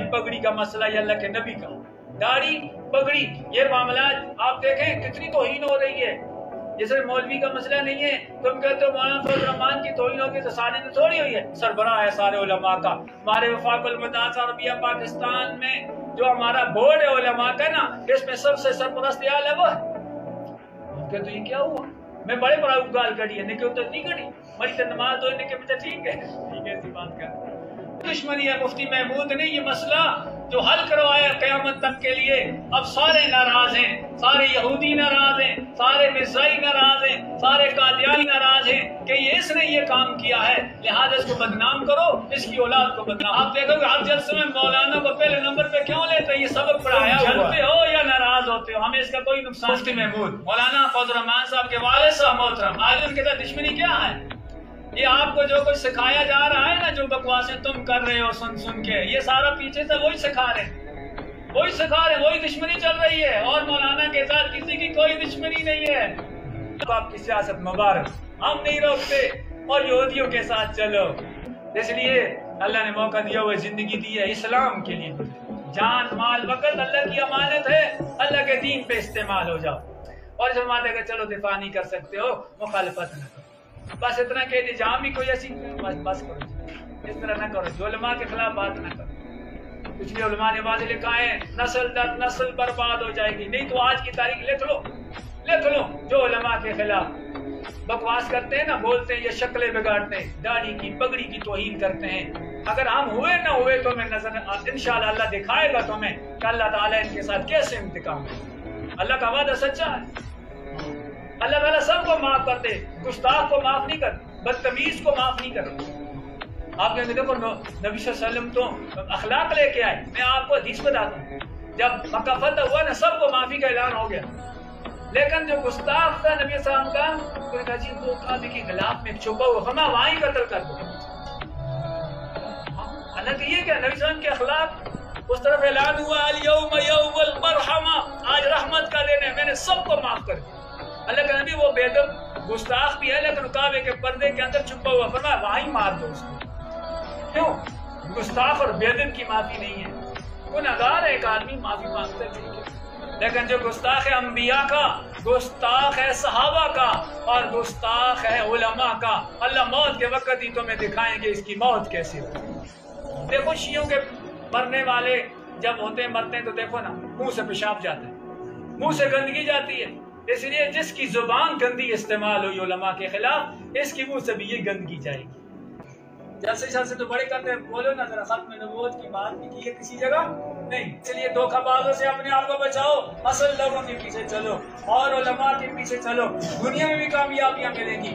पगड़ी का मसला ये अल्लाह के नबी का, दाढ़ी पगड़ी ये मामलात आप देखें कितनी तौहीन हो रही है। ये सिर्फ मौलवी का मसला नहीं है। तुम कहते हो मौलाना फजल रहमान की तौहीन होगी तो सारे ने थोड़ी हुई है। सरबराह है सारे उलमा का। हमारे वफाकुल मदारस अरबिया पाकिस्तान में जो हमारा बोर्ड है उलमा का ना, इसमें सबसे सरपरस्त या अलग है। कहते तो ये क्या हुआ, मैं बड़े बड़ा गाल करी है निके तो नहीं करी मरी तो नमाज तो निके में ठीक है ऐसी बात कर दुश्मनी है। मुफ्ती महमूद ने ये मसला जो हल करवाया क़यामत तक के लिए, अब सारे नाराज हैं, सारे यहूदी नाराज हैं, सारे मिर्ज़ाई नाराज हैं, सारे कादियानी नाराज हैं कि ये इसने ये काम किया है, लिहाजा इसको बदनाम करो, इसकी औलाद को बदनाम। आप देखोगे हर जलसे में मौलाना को पहले नंबर पे क्यों लेते, ये सबक पढ़ाया जलते हो या नाराज होते हो, हमें इसका कोई नुकसान। मुफ्ती महमूद मौलाना फजल रहमान साहब के वालिद साहब मोहतरम, आज उनके साथ दुश्मनी क्या है? ये आपको जो कुछ सिखाया जा रहा है ना, जो बकवासें तुम कर रहे हो सुन सुन के, ये सारा पीछे से वही सिखा रहे हैं, वही दुश्मनी चल रही है। और मौलाना के साथ किसी की कोई दुश्मनी नहीं है। आपकी सियासत मुबारक, हम नहीं रोकते और यहूदियों के साथ चलो। इसलिए अल्लाह ने मौका दिया हुआ जिंदगी दी है इस्लाम के लिए, जान माल वक़्त अल्लाह की अमानत है, अल्लाह के दीन पे इस्तेमाल हो जाओ। और जब माते का चलो दिफा नहीं कर सकते हो, मुखालफत न करो, बस इतना कह दे। जहाँ भी कोई ऐसी बस करो, इस तरह न करो, जो उलमा के खिलाफ बात न करो। कुछ भी उलमा ने वादे लिखा है, नस्ल दर नस्ल बर्बाद हो जाएगी। नहीं तो आज की तारीख लिख लो जो उलमा के खिलाफ बकवास करते हैं ना, बोलते हैं, ये शक्लें बिगाड़ते हैं, दाढ़ी की पगड़ी की तौहीन करते हैं। अगर हम हुए ना हुए तो मैं नजर इंशाअल्लाह अल्लाह दिखाएगा तुम्हें कि अल्लाह ताला इनके साथ कैसे इंतकाम है। अल्लाह का वादा सच्चा है। अल्लाह ताला सबको माफ कर दे, गुस्ताख को माफ नहीं कर, बदतमीज को माफ नहीं करे। आप कहते देखो नबी सल्लल्लाहु अलैहि वसल्लम तो अखलाक लेके आए। मैं आपको हदीस बताता हूँ, जब मक्का फतह हुआ ना, सबको माफी का ऐलान हो गया, लेकिन जो गुस्ताख था नबी सल्लल्लाहु अलैहि वसल्लम को कहा जी वो काबे के गिलाफ में छुपा हुआ, हम वहीं कत्ल कर दो। हालांकि ये क्या नबी सल्लल्लाहु अलैहि वसल्लम के अखलाक, उस तरफ ऐलान हुआ अल यौम यौमुल मरहमा, आज रहमत का दिन है, मैंने सबको माफ कर दिया। अल्लाह का नबी वो बेदब गुस्ताख भी है, लेकिन काबे के पर्दे के अंदर छुपा हुआ, फरमाया वहीं मार दो उसको। क्यों? गुस्ताख और बेदब की माफी नहीं है। गुनहगार है एक आदमी, माफी मांगता है, ठीक है, लेकिन जो गुस्ताख है अंबिया का, गुस्ताख है सहाबा का, और गुस्ताख है उलमा का, अल्लाह मौत के वक्त ही तुम्हें दिखाएंगे इसकी मौत कैसे हो। देखो शियों के मरने वाले जब होते हैं, मरते हैं तो देखो ना, मुंह से पेशाब जाता है, मुंह से गंदगी जाती है। इसलिए जिसकी जुबान गंदी इस्तेमाल हुई उलमा के खिलाफ, इसकी मुंह से भी ये गंदगी जाएगी। जैसे तो बड़े करते हैं, बोलो ना जरा खत्म नबूवत की बात भी की है किसी जगह नहीं। इसलिए धोखाबाजों से अपने आप को बचाओ, असल लोगों के पीछे चलो और उलमा के पीछे चलो, दुनिया में भी कामयाबियां मिलेंगी।